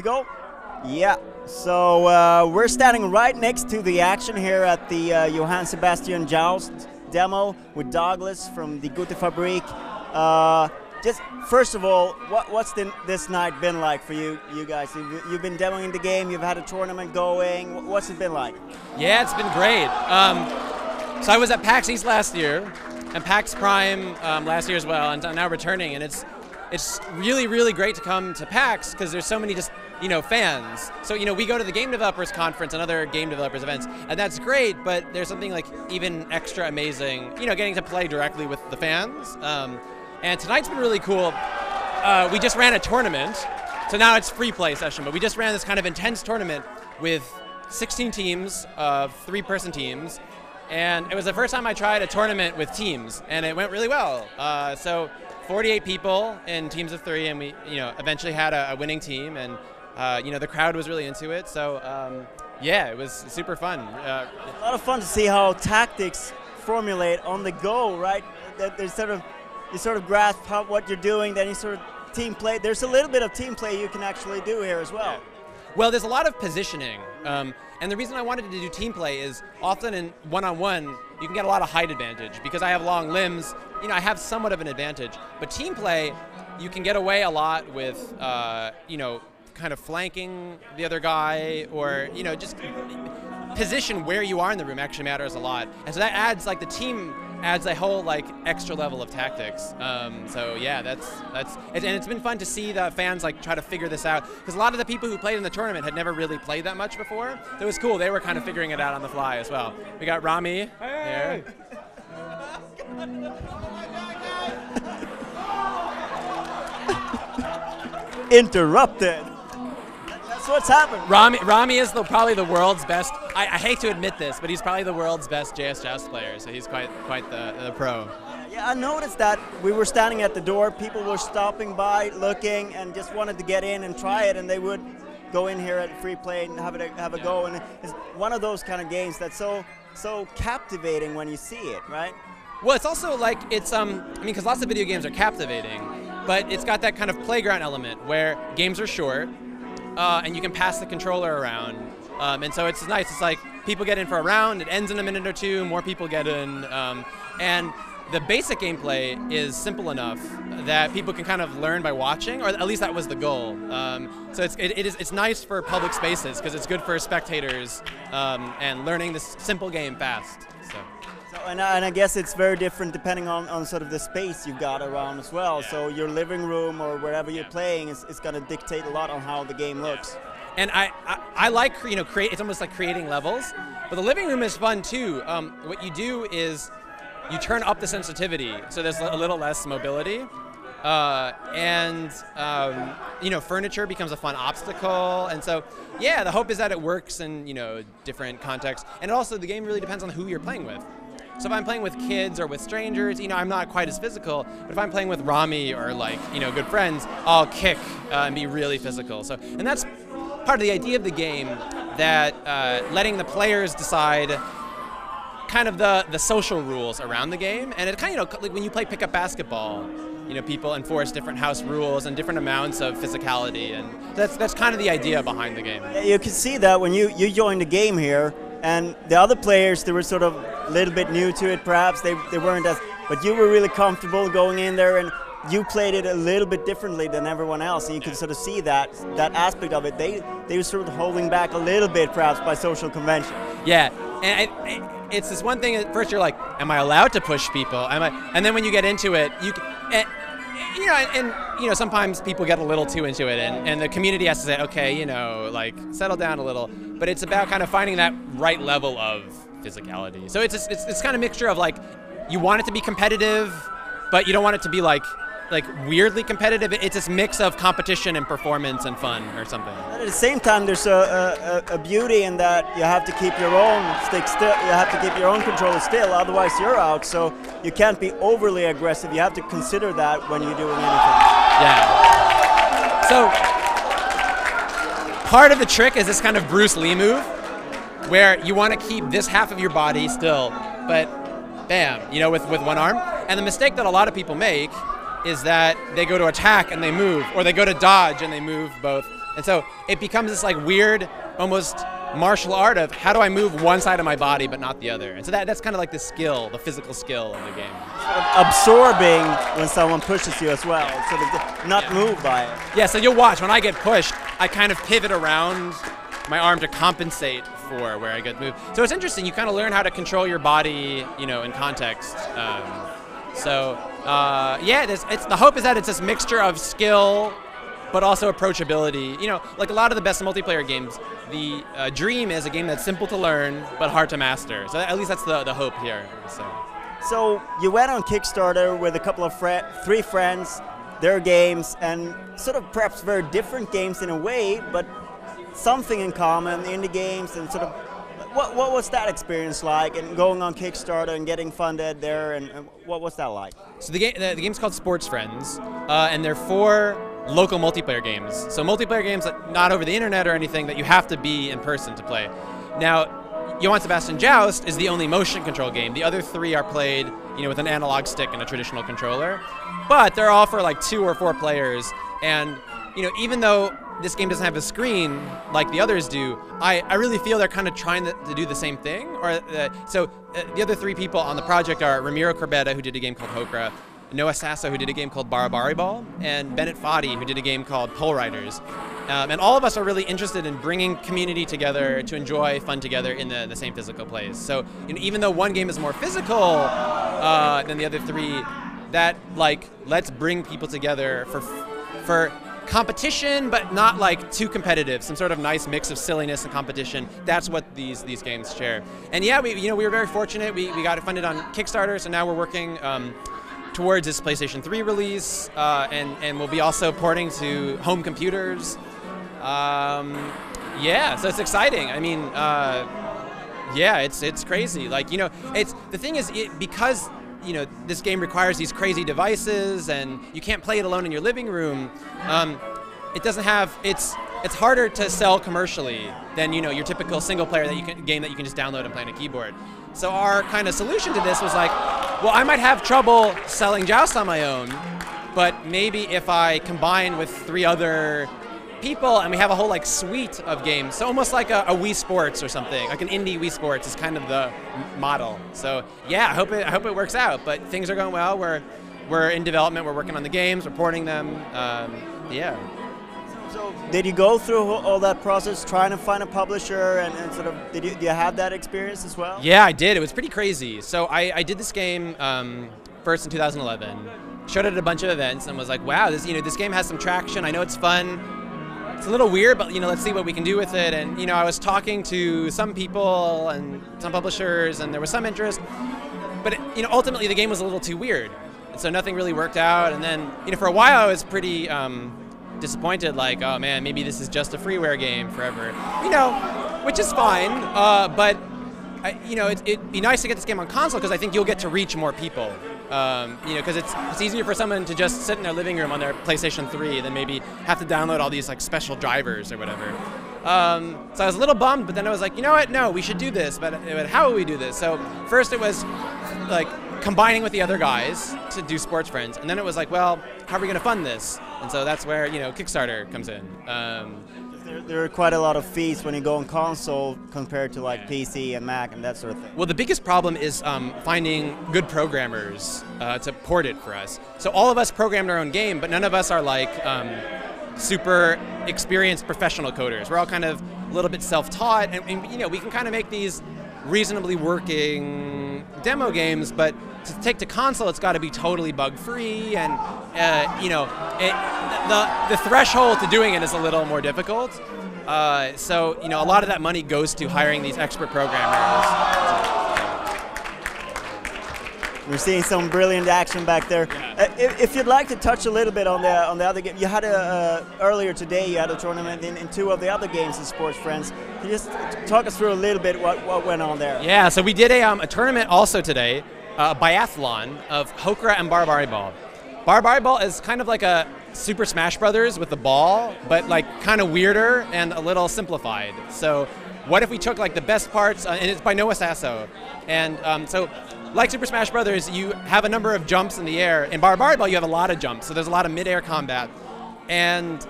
to go? Yeah. So we're standing right next to the action here at the Johann Sebastian Joust demo with Douglas from the Gute Fabrik. Just first of all, what's this night been like for you guys? You've been demoing the game. You've had a tournament going. What's it been like? Yeah, it's been great. So I was at PAX East last year and PAX Prime last year as well, and I'm now returning. And it's really, really great to come to PAX because there's so many just fans. So we go to the Game Developers Conference and other game developers events, and that's great. But there's something like even extra amazing, getting to play directly with the fans. And tonight's been really cool. We just ran a tournament, so now it's free play session. But we just ran this kind of intense tournament with 16 teams of 3-person teams, and it was the first time I tried a tournament with teams, and it went really well. So 48 people in teams of 3, and we eventually had a winning team, and the crowd was really into it. So yeah, it was super fun. A lot of fun to see how tactics formulate on the go, right? There's you sort of grasp what you're doing, then you sort of team play. There's a little bit of team play you can actually do here as well. Well, there's a lot of positioning, and the reason I wanted to do team play is often in one-on-one you can get a lot of height advantage because I have long limbs. I have somewhat of an advantage, but team play you can get away a lot with kind of flanking the other guy, or just position where you are in the room actually matters a lot, and so that adds the team adds a whole extra level of tactics. So yeah, and it's been fun to see the fans try to figure this out, because a lot of the people who played in the tournament had never really played that much before. So it was cool. They were kind of figuring it out on the fly as well. We got Rami here. Interrupted. That's what's happened. Rami is probably the world's best. I hate to admit this, but he's probably the world's best JS Joust player. So he's quite the pro. Yeah, I noticed that we were standing at the door. People were stopping by, looking, and just wanted to get in and try it, and they would go in here at free play and have a go. And it's one of those kind of games that's so captivating when you see it, right? Well, it's also because lots of video games are captivating, but it's got that kind of playground element where games are short. And you can pass the controller around, and so it's nice. It's like people get in for a round, it ends in a minute or two, more people get in, and the basic gameplay is simple enough that people can kind of learn by watching, or at least that was the goal. So it's nice for public spaces because it's good for spectators and learning this simple game fast. And I guess it's very different depending on sort of the space you've got around as well. Yeah. So your living room or wherever you're playing is going to dictate a lot on how the game looks. And I like it's almost like creating levels, but the living room is fun too. What you do is you turn up the sensitivity so there's a little less mobility, and furniture becomes a fun obstacle. And so yeah, the hope is that it works in different contexts, and also the game really depends on who you're playing with. So if I'm playing with kids or with strangers, I'm not quite as physical. But if I'm playing with Rami or good friends, I'll kick and be really physical. So, and that's part of the idea of the game, that letting the players decide kind of the social rules around the game. And it kind of like when you play pickup basketball, people enforce different house rules and different amounts of physicality, and that's kind of the idea behind the game. Yeah, you can see that when you joined the game here. And the other players, they were sort of a little bit new to it, perhaps. They weren't as, but you were really comfortable going in there, and you played it a little bit differently than everyone else, and you could sort of see that aspect of it. They were sort of holding back a little bit, perhaps, by social convention. Yeah, and it's this one thing. At first, you're like, "Am I allowed to push people? Am I?" And then when you get into it, sometimes people get a little too into it, and the community has to say, okay, settle down a little. But it's about kind of finding that right level of physicality. So it's kind of mixture of you want it to be competitive, but you don't want it to be like weirdly competitive. It's this mix of competition and performance and fun or something. But at the same time, there's a beauty in that you have to keep your own stick still. You have to keep your own controller still, otherwise you're out. So you can't be overly aggressive. You have to consider that when you're doing anything. Yeah. So part of the trick is this kind of Bruce Lee move, where you want to keep this half of your body still, but bam, with one arm. And the mistake that a lot of people make is that they go to attack and they move, or they go to dodge and they move both. And so it becomes this like weird, almost martial art of how do I move one side of my body but not the other. And so that's kind of like the skill, the physical skill of the game. Absorbing when someone pushes you as well, sort of not moved by it. Yeah, so you'll watch, when I get pushed, I kind of pivot around my arm to compensate for where I get moved. So it's interesting, you kind of learn how to control your body, you know, in context. Yeah, the hope is that it's this mixture of skill, but also approachability. You know, like a lot of the best multiplayer games, the dream is a game that's simple to learn, but hard to master. So at least that's the hope here. So you went on Kickstarter with a couple of three friends, their games, and sort of perhaps very different games in a way, but something in common, indie games, and sort of, what was that experience like, and going on Kickstarter and getting funded there, and what was that like? So the game's called Sportsfriends, and they're 4 local multiplayer games. So multiplayer games that not over the internet or anything that you have to be in person to play. Now, Johann Sebastian Joust is the only motion control game. The other 3 are played, you know, with an analog stick and a traditional controller. But they're all for like 2 or 4 players. And, you know, even though this game doesn't have a screen like the others do, I really feel they're kind of trying to do the same thing. The other 3 people on the project are Ramiro Corbetta, who did a game called Hokra, Noah Sasso, who did a game called Barabari Ball, and Bennett Foddy, who did a game called Pole Riders. And all of us are really interested in bringing community together to enjoy fun together in the same physical place. So, you know, even though one game is more physical than the other 3, that like let's bring people together for competition, but not like too competitive. Some sort of nice mix of silliness and competition. That's what these games share. And yeah, we were very fortunate. We got it funded on Kickstarter, so now we're working towards this PlayStation 3 release, and we'll be also porting to home computers. Yeah, so it's exciting. I mean, yeah, it's crazy. Like, you know, the thing is, because you know this game requires these crazy devices, and you can't play it alone in your living room. It doesn't have it's harder to sell commercially than, you know, your typical single player game that you can just download and play on a keyboard. So our kind of solution to this was like, well, I might have trouble selling Joust on my own, but maybe if I combine with 3 other people and we have a whole like suite of games, so almost like a Wii Sports or something, like an indie Wii Sports is kind of the model. So yeah, I hope it works out. But things are going well. We're in development. We're working on the games, we're porting them. Yeah. So did you go through all that process trying to find a publisher, and sort of do you have that experience as well? Yeah, I did. It was pretty crazy. So I did this game first in 2011, showed it at a bunch of events, and was like, wow, this game has some traction. I know it's fun. It's a little weird, but, you know, let's see what we can do with it. And, you know, I was talking to some people and some publishers, and there was some interest, but you know, ultimately the game was a little too weird, and so nothing really worked out. And then, you know, for a while I was pretty disappointed, like, oh man, maybe this is just a freeware game forever, you know, which is fine, but you know, it'd be nice to get this game on console, because I think you'll get to reach more people. You know, because it's easier for someone to just sit in their living room on their PlayStation 3 than maybe have to download all these like special drivers or whatever. So I was a little bummed, but then I was like, you know what? No, we should do this. But how will we do this? So first it was like combining with the other guys to do Sportsfriends, and then it was like, well, how are we going to fund this? And so that's where, you know, Kickstarter comes in. There are quite a lot of fees when you go on console compared to like PC and Mac and that sort of thing. Well, the biggest problem is finding good programmers to port it for us. So all of us programmed our own game, but none of us are like super experienced professional coders. We're all kind of a little bit self-taught, and you know, we can kind of make these reasonably working demo games, but to take to console, it's got to be totally bug-free, and you know, the threshold to doing it is a little more difficult. So, you know, a lot of that money goes to hiring these expert programmers. We're seeing some brilliant action back there. Yeah. If you'd like to touch a little bit on the other game, you had earlier today you had a tournament in 2 of the other games in Sportsfriends. Can you just talk us through a little bit what went on there? Yeah, so we did a tournament also today, a biathlon of Hokra and Barabari Ball. Barabari Ball is kind of like a Super Smash Brothers with the ball, but like kind of weirder and a little simplified. So what if we took like the best parts, and it's by Noah Sasso, and so like Super Smash Brothers, you have a number of jumps in the air. In Barabari Ball, you have a lot of jumps, so there's a lot of mid-air combat. and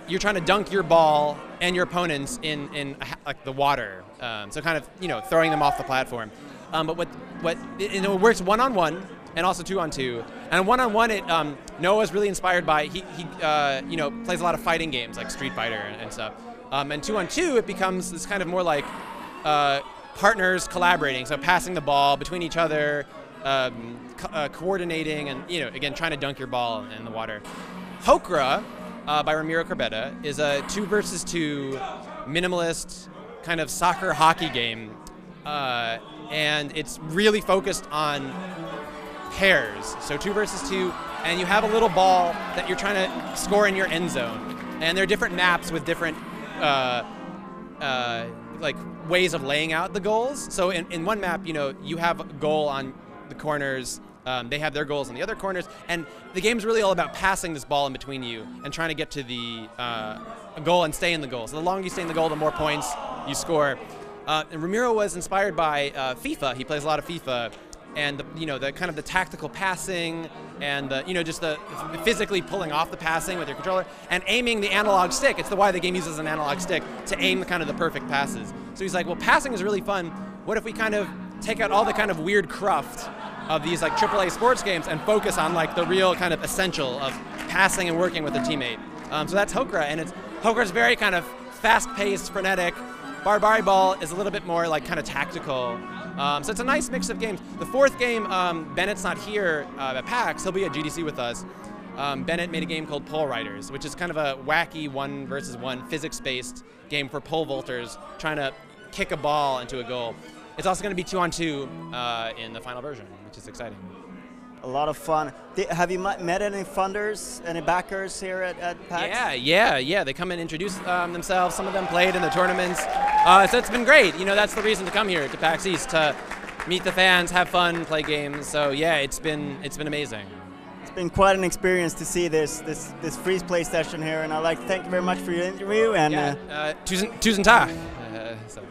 you're trying to dunk your ball and your opponents in like the water. So kind of throwing them off the platform. But what it works 1-on-1 and also 2-on-2. And 1-on-1, Noah's really inspired by he plays a lot of fighting games like Street Fighter and stuff. And 2-on-2, it becomes this kind of more like partners collaborating, so passing the ball between each other, coordinating, and again trying to dunk your ball in the water. Hokra by Ramiro Corbetta is a 2 versus 2 minimalist kind of soccer hockey game, and it's really focused on pairs. So 2 versus 2, and you have a little ball that you're trying to score in your end zone, and there are different maps with different like ways of laying out the goals. So in one map, you have a goal on the corners, they have their goals on the other corners, and the game's really all about passing this ball in between you and trying to get to the goal and stay in the goal. So the longer you stay in the goal, the more points you score. And Ramiro was inspired by FIFA. He plays a lot of FIFA, and the kind of the tactical passing and just the physically pulling off the passing with your controller and aiming the analog stick. It's why the game uses an analog stick to aim the kind of the perfect passes. So he's like, well, passing is really fun. What if we kind of take out all the kind of weird cruft of these like AAA sports games and focus on like the real kind of essential of passing and working with a teammate? So that's Hokra, and Hokra's very kind of fast-paced, frenetic. Barbari Ball is a little bit more like kind of tactical. So it's a nice mix of games. The fourth game, Bennett's not here at PAX. He'll be at GDC with us. Bennett made a game called Pole Riders, which is kind of a wacky 1 versus 1 physics-based game for pole vaulters trying to kick a ball into a goal. It's also going to be 2-on-2 in the final version, which is exciting. A lot of fun. Have you met any funders, any backers here at PAX? Yeah. They come and introduce themselves. Some of them played in the tournaments. So it's been great. That's the reason to come here to PAX East, to meet the fans, have fun, play games. So yeah, it's been amazing. It's been quite an experience to see this freeze play session here, and I'd like to thank you very much for your interview. And tusen Tag. So.